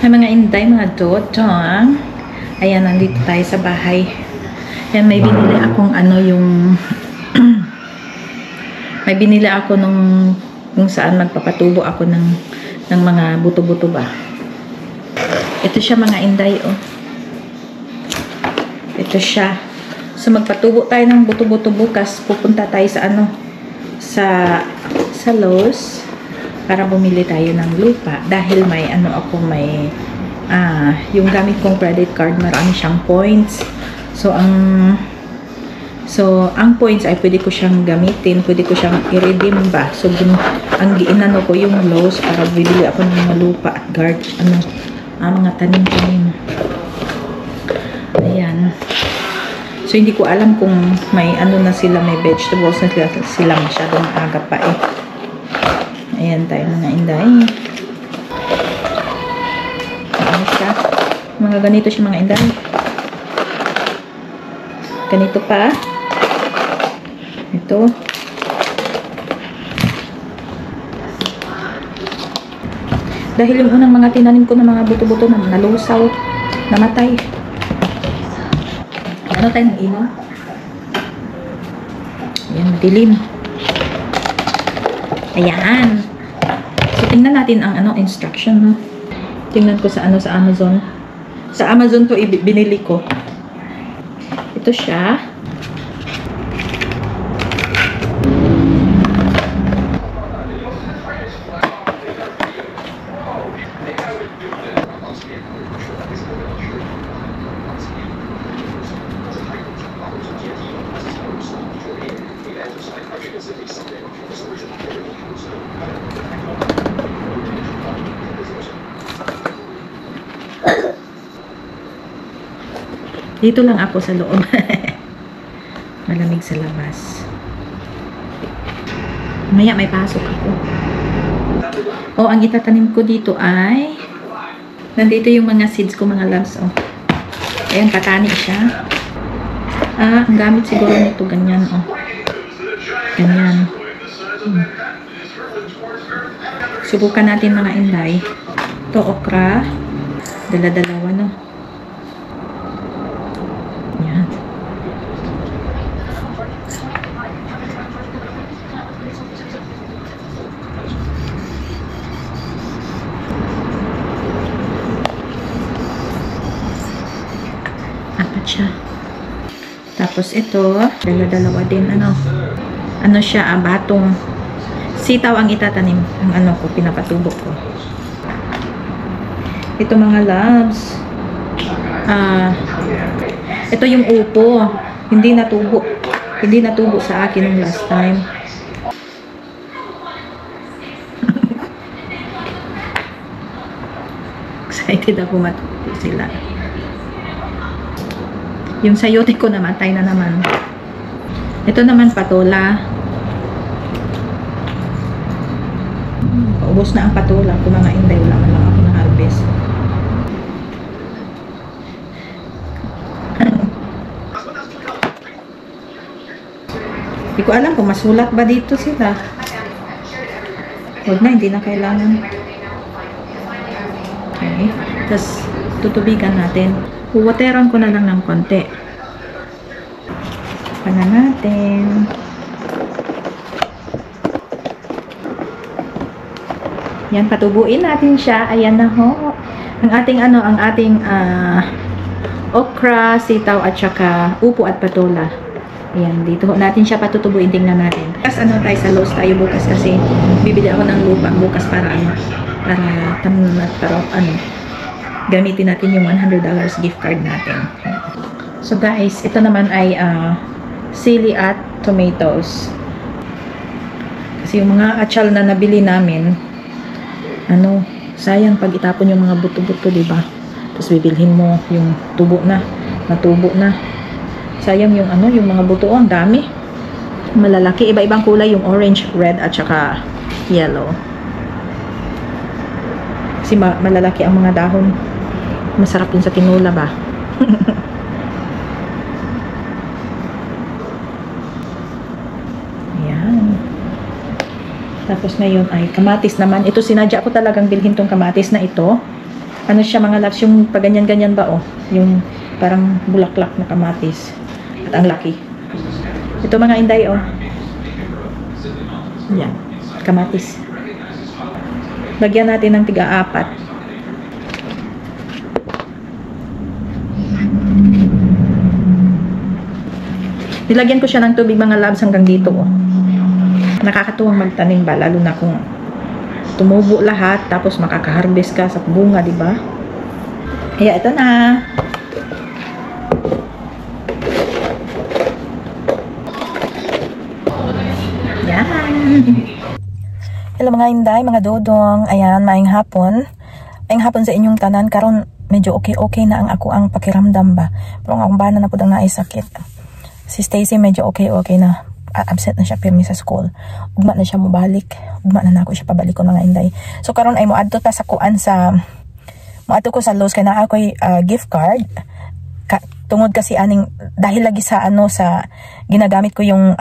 Ay mga inday, mga dodong. Ayan, nandito tayo sa bahay. Yan, may binili akong ano yung may binili ako nung kung saan magpapatubo ako ng mga buto-buto ba. Ito siya mga inday, oh. Ito siya. So magpatubo tayo ng buto-buto bukas. Pupunta tayo sa ano, sa Lowe's para bumili tayo ng lupa dahil may ano ako, may yung gamit kong credit card, marami siyang points. So ang points ay pwede ko siyang gamitin, pwede ko siyang i-redeem ba. So ang giinano ko yung Lowe's para bibili ako ng mga lupa at mga tanim-tanim. Ayan. So hindi ko alam kung may ano na sila, may vegetables na sila masyadong aga pa eh. Ayan tayo mga inday. Ano siya? Mga ganito siya mga inday. Ganito pa. Ito. Dahil yung unang mga tinanim ko ng mga buto-buto na nalusaw, namatay. Ano tayo ng ilaw? Ayan, madilim. Ayan. So, tingnan natin ang ano, instruction, no? Tingnan ko sa ano, sa Amazon. Sa Amazon to binili ko. Ito siya. Dito lang ako sa loob. Malamig sa labas. Maya may pasok ako. O, ang itatanim ko dito ay nandito yung mga seeds ko, mga loves. O. Ayan, patani siya. Ang gamit siguro nito ganyan. O. Ganyan. Subukan natin mga inday. Ito, okra. Dala-dalawa, no? Yan. Apat siya. Tapos ito, dala-dalawa din, ano siya, batong sitaw ang itatanim. Ang ano ko, pinapatubo ko. Ito mga loves. Ito yung upo. Hindi natubo. Hindi natubo sa akin yung last time. Excited ako matubo sila. Yung sayote ko namatay na naman. Ito naman patola. Paubos na ang patola ko mga inday. Wala man lang ako na harvest. Hindi ko alam kung masulat ba dito sila. Huwag na, hindi na kailangan. Okay. Tapos, tutubigan natin. Huwateran ko na lang ng konti. Pana natin. Yan, patubuin natin siya. Ayan na ho. Ang ating okra, sitaw, at saka upo at patola. Ayan, dito natin siya patutubuin. Tingnan natin. Tapos tayo sa Lowe's tayo bukas kasi bibili ako ng lupa bukas para gamitin natin yung $100 gift card natin. So guys, ito naman ay sili at tomatoes. Kasi yung mga achal na nabili namin, sayang pag itapon yung mga buto-buto, diba? Tapos bibilhin mo yung natubo na. Sayang yung yung mga buto, ang dami. Malalaki, iba-ibang kulay, yung orange, red, at saka yellow. Kasi malalaki ang mga dahon. Masarap yun sa tinula ba? Ayan. Tapos ngayon ay kamatis naman. Ito sinadya ko talagang bilhin tong kamatis na ito. Ano siya mga loves, yung paganyan-ganyan ba oh. Yung parang bulaklak na kamatis. At ang laki. Ito mga inday oh. Yan. Kamatis. Lagyan natin ng tiga-4. Nilagyan ko siya ng tubig mga loves hanggang dito oh. Nakakatuwang magtanim ba, lalo na kung tumubo lahat tapos makaka-harvest ka sa bunga, di ba? Kaya ito na. Yan. Hello mga inday, mga dodong. Ayan, maayong hapon. Maayong hapon sa inyong tanan. Karon medyo okay na ang pakiramdam ba. Pero ang akong bana na po ang naisakit. Si Stacy medyo okay na. Absent na siya pirmi sa school. Ugma na siya mobalik. Ugma na ako siya pabalik ko mga inday. So karon ay moadto ta sa kuan sa moadto ko sa Lowe's kay naa ako'y gift card. Tungod kasi aning dahil lagi sa sa ginagamit ko yung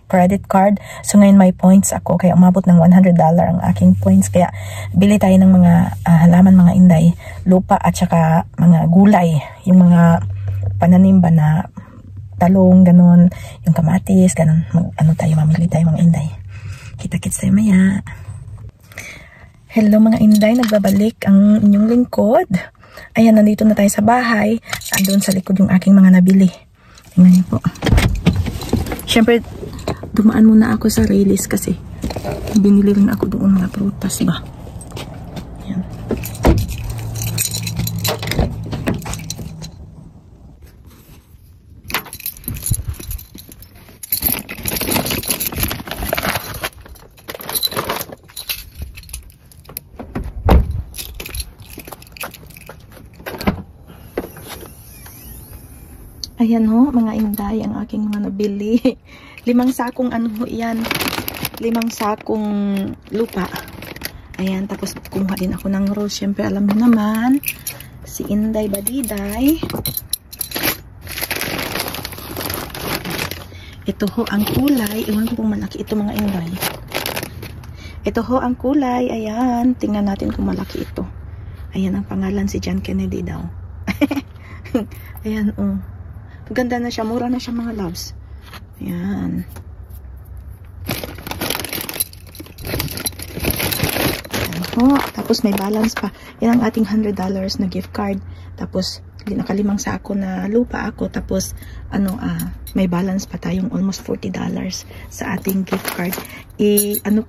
credit card. So ngayon may points ako kaya umabot ng $100 ang aking points. Kaya bili tayo ng mga halaman mga inday, lupa at saka mga gulay, yung mga pananim ba na talong, ganun, yung kamatis, ganun, mamili tayo mga inday. Kita-kits tayo maya. Hello mga inday, nagbabalik ang inyong lingkod. Ayan, nandito na tayo sa bahay. Andun sa likod yung aking mga nabili. Tingnan niyo po. Siyempre, dumaan muna ako sa Raylis kasi binili rin ako doon mga prutas ba. Ayan. Ayan ho, mga inday, ang aking mga nabili. 5 sakong ano ho yan. 5 sakong lupa. Ayan, tapos kumuha din ako ng rose. Siyempre, alam mo naman, si Inday Badiday. Ito ho ang kulay. Iwan ko kung malaki ito mga inday. Ito ho ang kulay. Ayan, tingnan natin kung malaki ito. Ayan ang pangalan, si John Kennedy daw. Ayan, oh. Ganda na siya, mura na siya mga loves. Ayan. Ayan ho. Tapos may balance pa. Yan ang ating $100 na gift card. Tapos naka-5 sako na lupa ako. Tapos may balance pa tayong almost $40 sa ating gift card. Ilaan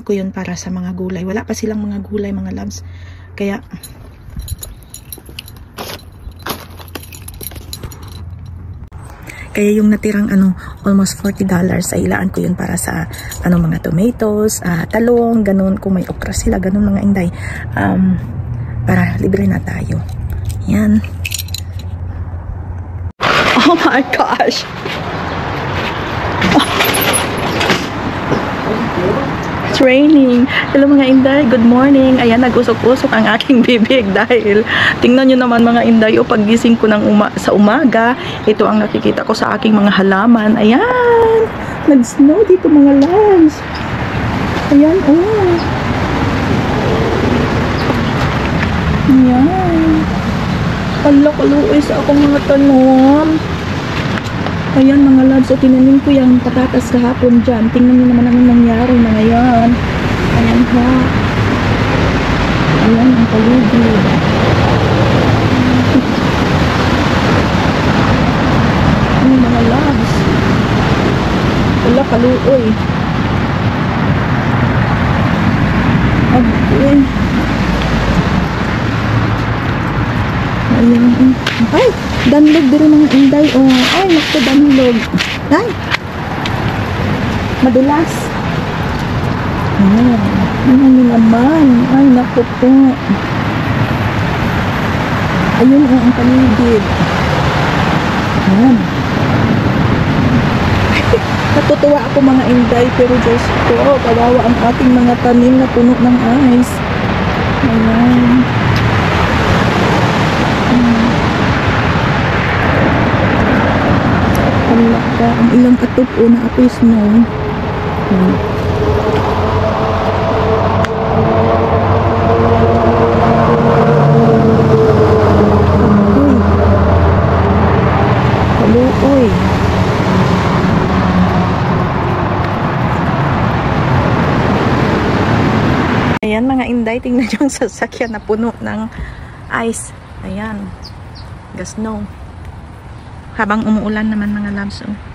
ko yun para sa mga gulay. Wala pa silang mga gulay mga loves. Kaya yung natirang almost $40 ay ilaan ko yun para sa mga tomatoes, talong, ganun, kung may okra sila, ganun mga inday, para libre na tayo. Yan. Oh my gosh. It's raining. Hello mga inday, good morning. Ayan, nag-usok-usok ang aking bibig dahil tingnan nyo naman mga inday, paggising ko sa umaga, ito ang nakikita ko sa aking mga halaman. Ayan, nag-snow dito mga loves. Ayan, oh. Ayan. Kaluoy sa akong mga tanom. Ayan mga loves, tinanim ko yung patatas kahapon dyan. Tingnan nyo naman ang nangyari na ngayon. Ayan ha. Ayan ang paligid. Ayan mga loves. Wala kaluoy. Okay. Ayan. Ay! Danlog din mga inday. Oh, ay, naku, danlog. Ay! Madulas. Ayan. Ayan naman. Ay, naku po. Ayun ang paligid. Ayan. Natutuwa ako mga inday, pero Diyos ko, kawawa ang ating mga tanim na puno ng ice. Ayan. Ang ilang katupo na apoy snow. Ayan mga inday, tingnan nyo ang sasakyan na puno ng ice. Ayan. Gasno. Habang umuulan naman mga loves. Oh.